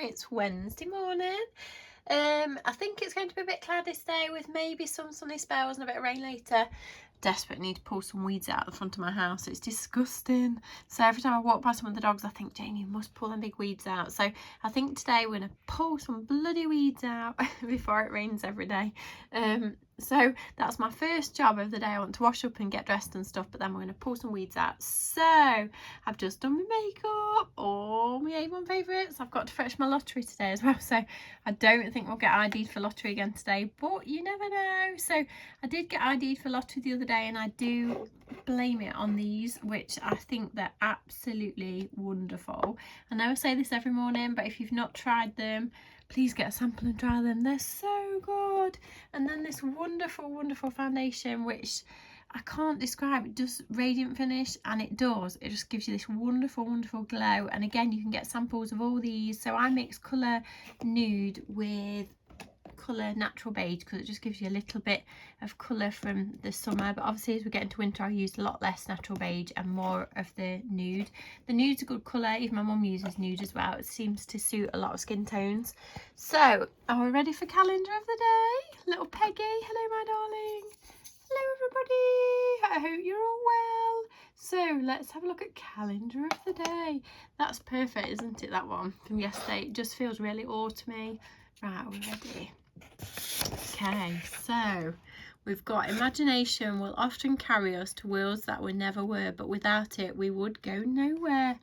It's Wednesday morning. I think it's going to be a bit cloudy today with maybe some sunny spells and a bit of rain later. Desperately need to pull some weeds out the front of my house. It's disgusting. So every time I walk past some of the dogs, I think, Jane, you must pull them big weeds out. So I think today we're going to pull some bloody weeds out before it rains every day. So that's my first job of the day. I want to wash up and get dressed and stuff, but then we're going to pull some weeds out. So I've just done my makeup, all my AVON favourites. I've got to fetch my lottery today as well, so I don't think we'll get ID'd for lottery again today, but you never know. So I did get ID'd for lottery the other day, and I do blame it on these, which I think they're absolutely wonderful. I know I say this every morning, but if you've not tried them, please get a sample and try them. They're so good. And then this wonderful foundation, which I can't describe. It does radiant finish, and it just gives you this wonderful glow. And again, you can get samples of all these. So I mix colour nude with colour natural beige because it just gives you a little bit of colour from the summer, but obviously as we get into winter I use a lot less natural beige and more of the nude. The nude's a good colour. Even my mum uses nude as well. It seems to suit a lot of skin tones. So are we ready for calendar of the day? Little Peggy, hello my darling. Hello everybody, I hope you're all well. So let's have a look at calendar of the day. That's perfect, isn't it, that one from yesterday? It just feels really autumny. Right, are we ready? Okay, so we've got imagination will often carry us to worlds that we never were, but without it we would go nowhere.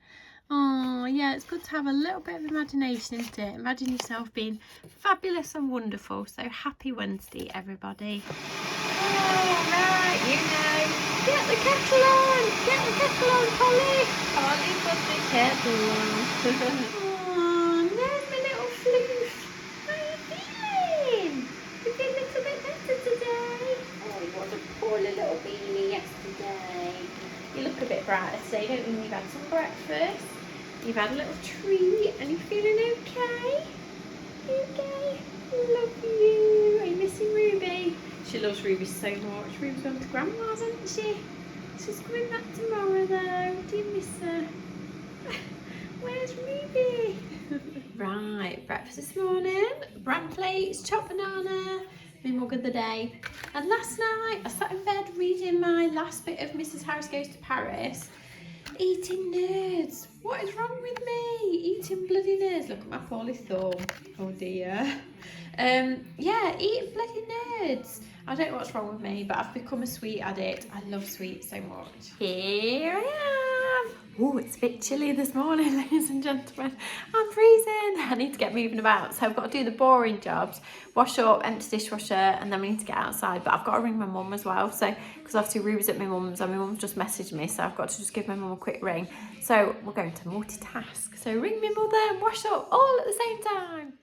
Oh yeah, it's good to have a little bit of imagination, isn't it? Imagine yourself being fabulous and wonderful. So happy Wednesday everybody. Oh right, you know, get the kettle on, Polly. Polly, put the kettle on. Oh, there's my little floof. How are you feeling? You feel a little bit better today? Oh, you was a poorly little beanie yesterday. You look a bit brighter today, don't you? You've had some breakfast, you've had a little treat, and you're feeling okay? Okay? Love you. Are you missing Ruby? She loves Ruby so much. Ruby's gone to Grandma's, hasn't she? She's coming back tomorrow though. Do you miss her? Where's Ruby? Right, breakfast this morning. Bran plates, chopped banana, my mug of the day. And last night I sat in bed reading my last bit of Mrs. Harris Goes to Paris. Eating nerds. What is wrong with me? Eating bloody nerds. Look at my poorly thumb. Oh dear. Yeah, eating bloody nerds. I don't know what's wrong with me, but I've become a sweet addict. I love sweets so much. Here I am. Oh, it's a bit chilly this morning, ladies and gentlemen. I'm freezing. I need to get moving about. So I've got to do the boring jobs. Wash up, empty dishwasher, and then we need to get outside. But I've got to ring my mum as well. So, because obviously Ruby's at my mum's and my mum's just messaged me. So I've got to just give my mum a quick ring. So we're going to multitask. So ring my mother and wash up all at the same time.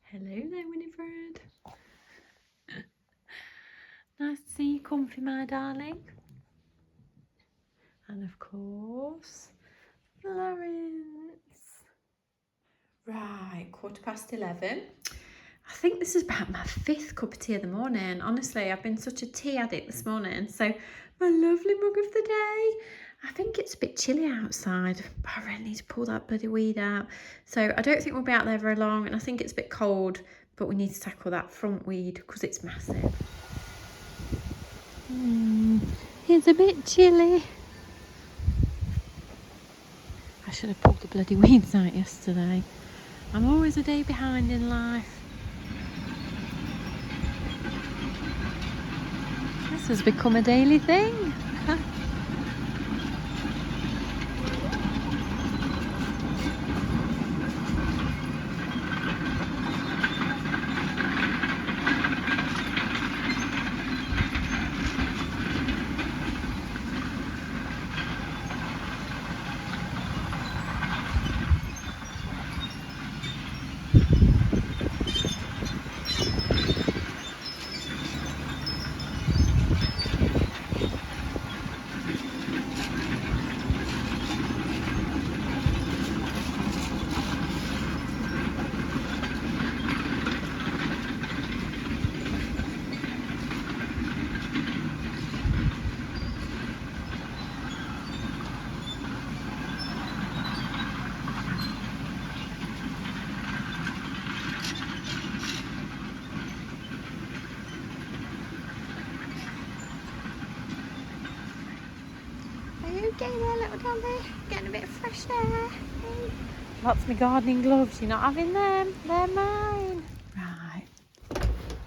Hello there, Winifred. Nice to see you comfy, my darling. And of course, Florence. Right, 11:15. I think this is about my 5th cup of tea of the morning. Honestly, I've been such a tea addict this morning. So my lovely mug of the day. I think it's a bit chilly outside, but I really need to pull that bloody weed out. So I don't think we'll be out there very long, and I think it's a bit cold, but we need to tackle that front weed because it's massive. It's a bit chilly. I should have pulled the bloody weeds out yesterday. I'm always a day behind in life. This has become a daily thing. you. Get there, little dolly. Getting a bit of fresh air. Lots of my gardening gloves. You're not having them. They're mine. Right.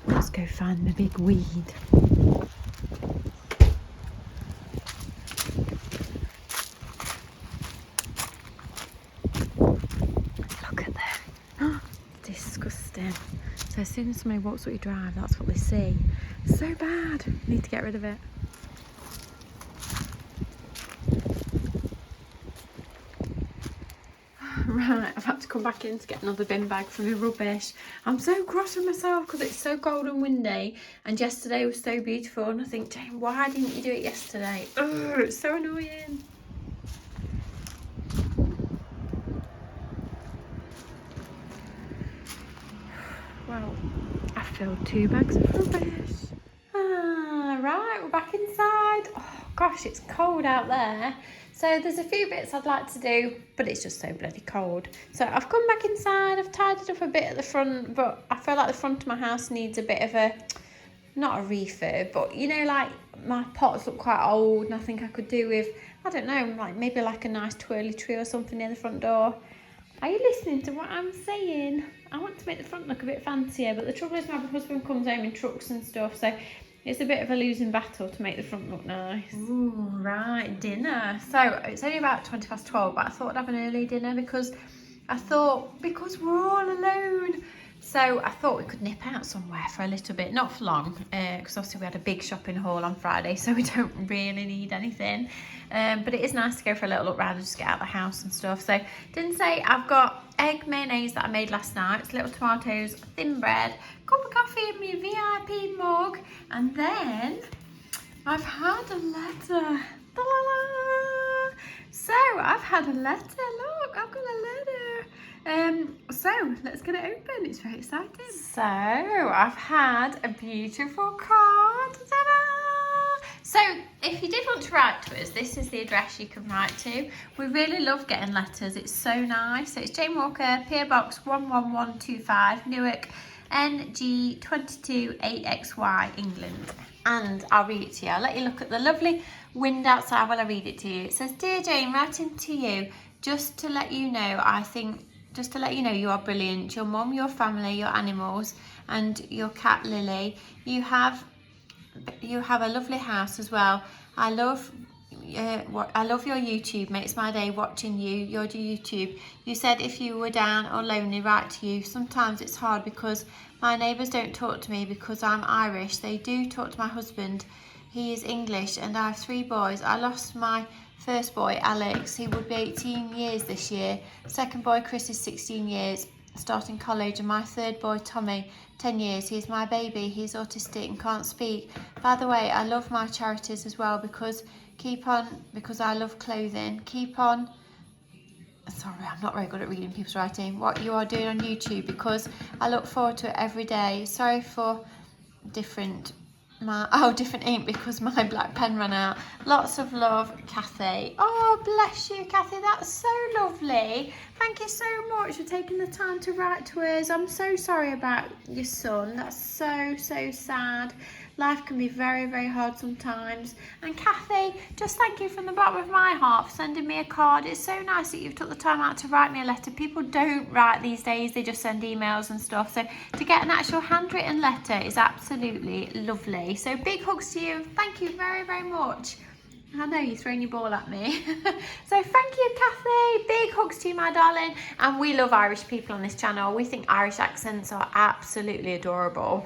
Let's go find the big weed. Look at that. Disgusting. So as soon as somebody walks up your drive, that's what they see. So bad. Need to get rid of it. Right, I've had to come back in to get another bin bag for my rubbish. I'm so cross with myself because it's so cold and windy, and yesterday was so beautiful, and I think, Jane, why didn't you do it yesterday? Ugh, it's so annoying. Well, I filled 2 bags of rubbish. Right, we're back inside. Oh gosh, it's cold out there. So there's a few bits I'd like to do, but it's just so bloody cold. So I've come back inside, I've tidied up a bit at the front, but I feel like the front of my house needs a bit of a, not a refurb, but you know, like my pots look quite old, and I think I could do with, I don't know, like maybe like a nice twirly tree or something near the front door. Are you listening to what I'm saying? I want to make the front look a bit fancier, but the trouble is my husband comes home in trucks and stuff, so it's a bit of a losing battle to make the front look nice. Ooh, right, dinner. So it's only about 12:20, but I thought I'd have an early dinner because we're all alone. So I thought we could nip out somewhere for a little bit, not for long, because obviously we had a big shopping haul on Friday, so we don't really need anything. But it is nice to go for a little look round and just get out of the house and stuff. So didn't say I've got egg mayonnaise that I made last night, it's little tomatoes, thin bread, cup of coffee in my VIP mug, and then I've had a letter. Ta-la-la. So I've had a letter. Look, I've got a letter. So let's get it open. It's very exciting. So I've had a beautiful card. Ta-da! So if you did want to write to us, this is the address you can write to. We really love getting letters. It's so nice. So it's Jayne Walker, PO Box 11125, Newark, NG 22 8XY, England. And I'll read it to you. I'll let you look at the lovely wind outside while I read it to you. It says, "Dear Jayne, writing to you just to let you know you are brilliant. Your mum, your family, your animals, and your cat Lily. You have a lovely house as well. I love your YouTube. Makes my day watching your YouTube. You said if you were down or lonely, write to you. Sometimes it's hard because my neighbours don't talk to me because I'm Irish. They do talk to my husband. He is English, and I have 3 boys. I lost my first boy, Alex. He would be 18 years this year. Second boy, Chris, is 16 years, starting college, and my 3rd boy, Tommy, 10 years. He's my baby. He's autistic and can't speak. By the way, I love my charities as well because I love clothing. Keep on. Sorry, I'm not very good at reading people's writing. What you are doing on YouTube, because I look forward to it every day. Sorry for different ink because my black pen ran out. Lots of love, Kathy." Oh, bless you, Kathy. That's so lovely. Thank you so much for taking the time to write to us. I'm so sorry about your son. That's so sad. Life can be very, very hard sometimes. And Kathy, just thank you from the bottom of my heart for sending me a card. It's so nice that you've took the time out to write me a letter. People don't write these days, they just send emails and stuff. So to get an actual handwritten letter is absolutely lovely. So big hugs to you. Thank you very, very much. I know you're throwing your ball at me. So thank you, Kathy. Big hugs to you, my darling. And we love Irish people on this channel. We think Irish accents are absolutely adorable.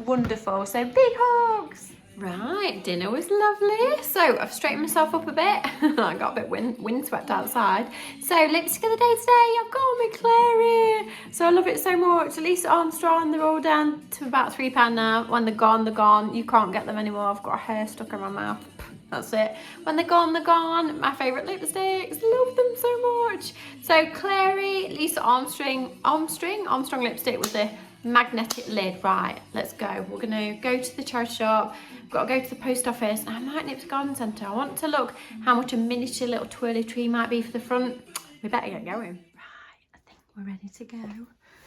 Wonderful. So big hugs. Right, dinner was lovely. So I've straightened myself up a bit. I got a bit windswept outside. So lipstick of the day today, I've got my Clary. So I love it so much. Lisa Armstrong, they're all down to about £3 now. When they're gone, they're gone. You can't get them anymore. I've got a hair stuck in my mouth. That's it. When they're gone, they're gone. My favourite lipsticks. Love them so much. So Clary, Lisa Armstrong lipstick with the magnetic lid. Right, let's go. We're going to go to the charity shop. We've got to go to the post office. And I might nip to garden centre. I want to look how much a miniature little twirly tree might be for the front. We better get going. Right, I think we're ready to go.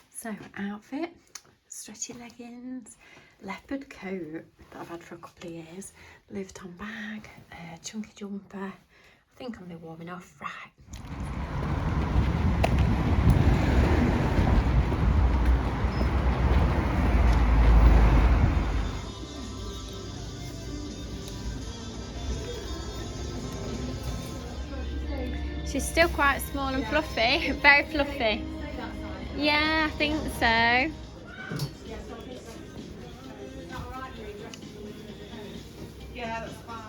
So outfit, stretchy leggings, leopard coat that I've had for a couple of years, Louis Vuitton bag, chunky jumper, I think I'm warm enough, right. She's still quite small and fluffy, very fluffy. Yeah, I think so. Yeah, that's fine.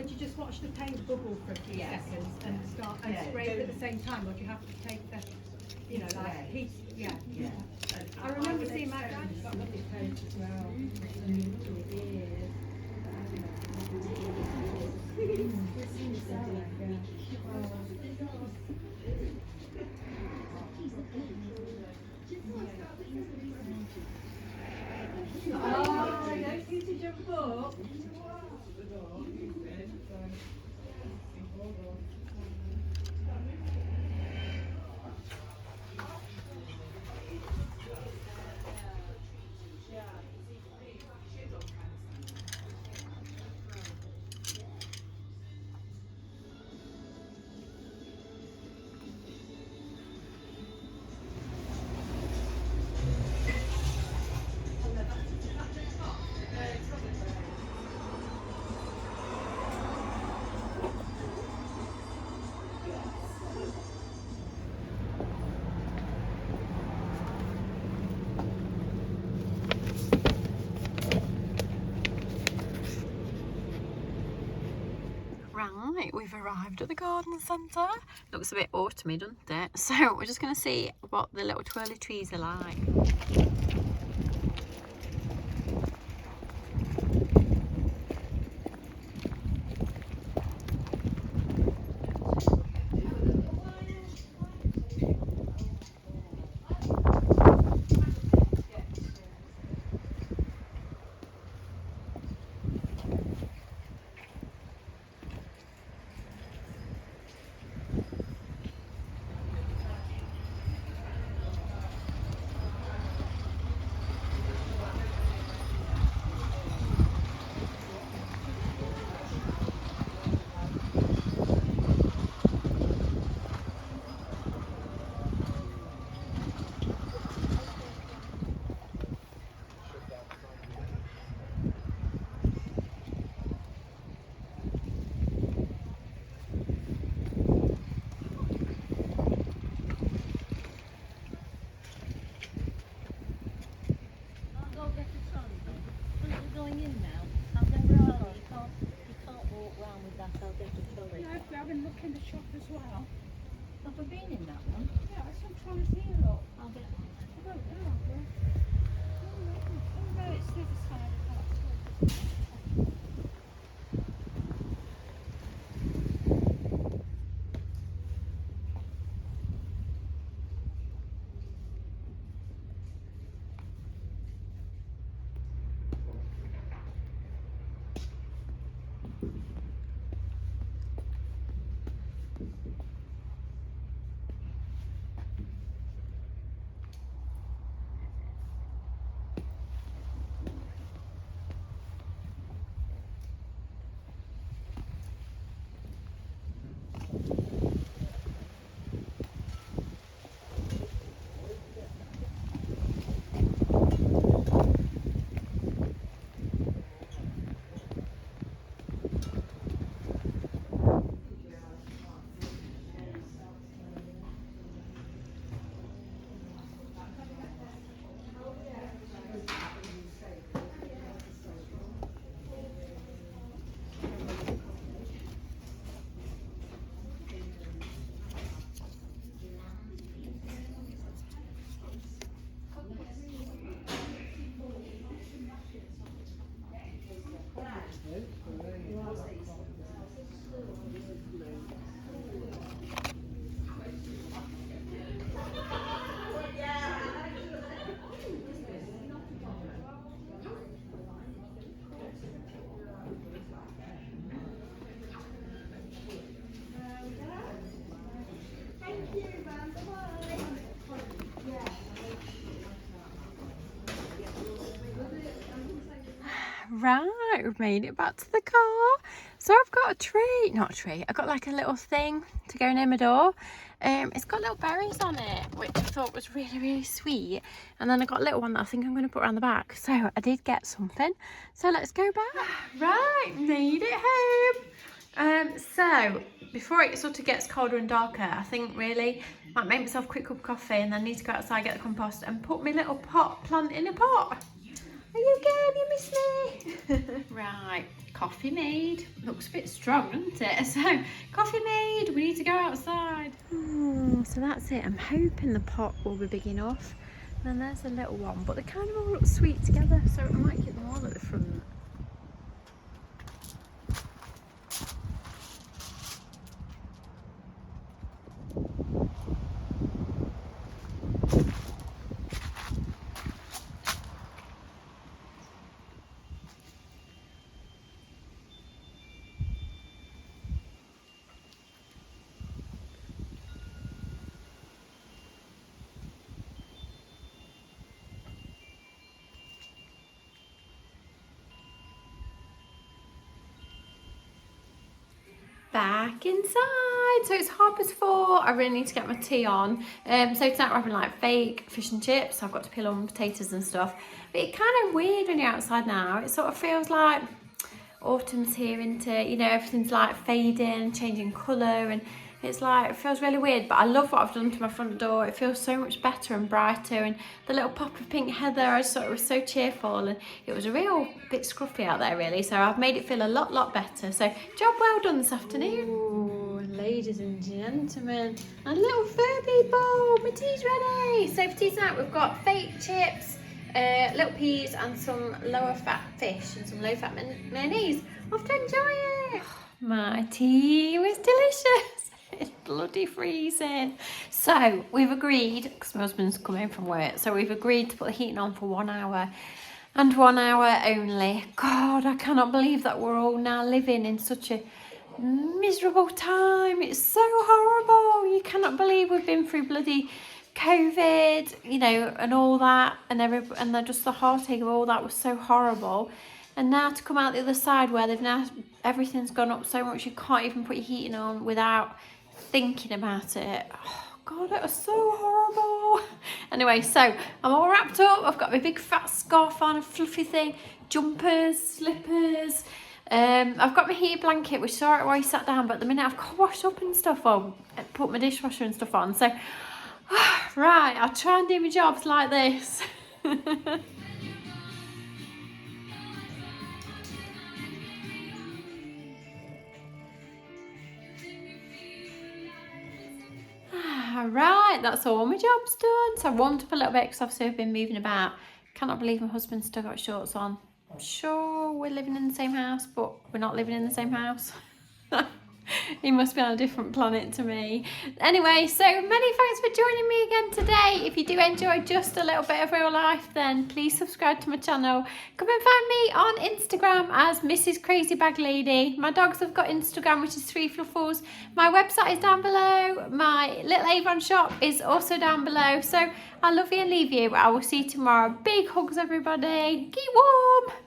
So do you just watch the paint bubble for a few seconds and start and spray it at the same time, or do you have to take the, you know, like heat? Yeah. I remember seeing my dad got lovely paint as well. Oh, I don't need to jump up. Right, we've arrived at the garden centre. Looks a bit autumny, doesn't it? So we're just going to see what the little twirly trees are like. I've been looking the shop as well. Have we been in that one? Yeah, that's what I'm trying to see a lot. I'll get one. I don't know. Oh no, it's the other side of that. Right, we've made it back to the car. So I've got a tree, not a tree, I've got like a little thing to go near my door. It's got little berries on it, which I thought was really, really sweet. And then I got a little one that I think I'm going to put around the back. So I did get something. So let's go back. Right, made it home. So before it sort of gets colder and darker, I think really might make myself a quick cup of coffee and then need to go outside, get the compost and put my little pot plant in a pot. Are you good? You miss me? Right, coffee made. Looks a bit strong, doesn't it? So, coffee made. We need to go outside. So that's it. I'm hoping the pot will be big enough. And then there's a little one, but they kind of all look sweet together, so I might get them all at the front. Back inside. So it's 4:30. I really need to get my tea on. So tonight we're having like fake fish and chips. So I've got to peel on potatoes and stuff. But it's kind of weird when you're outside now. It sort of feels like autumn's here into, you know, everything's like fading, changing colour, and it's like, it feels really weird, but I love what I've done to my front door. It feels so much better and brighter, and the little pop of pink heather, I just thought it was so cheerful, and it was a real bit scruffy out there really, so I've made it feel a lot better. So job well done this afternoon. Ooh, ladies and gentlemen, a little Furby bowl. My tea's ready. So for tea tonight we've got fake chips, little peas and some lower fat fish and some low fat mayonnaise. Off to enjoy it. My tea was delicious. It's bloody freezing. So we've agreed, because my husband's come home from work, so we've agreed to put the heating on for 1 hour and 1 hour only. God, I cannot believe that we're all now living in such a miserable time. It's so horrible. You cannot believe we've been through bloody COVID, you know, and all that, and just the heartache of all that was so horrible. And now to come out the other side where everything's gone up so much you can't even put your heating on without thinking about it. Oh God, it was so horrible. Anyway, so I'm all wrapped up. I've got my big fat scarf on, a fluffy thing, jumpers, slippers. I've got my heated blanket, which is alright while you sat down, but at the minute I've got washed up and stuff on, put my dishwasher and stuff on. So, right, I'll try and do my jobs like this. Right, that's all my job's done. So I warmed up a little bit because obviously I've been moving about. Cannot believe my husband's still got shorts on. I'm sure we're living in the same house, but we're not living in the same house. He must be on a different planet to me. Anyway, so many thanks for joining me again today. If you do enjoy just a little bit of real life, then please subscribe to my channel. Come and find me on Instagram as mrscrazybaglady. My dogs have got Instagram, which is 3fluffles. My website is down below. My little Avon shop is also down below. So I love you and leave you. I will see you tomorrow. Big hugs, everybody. Keep warm.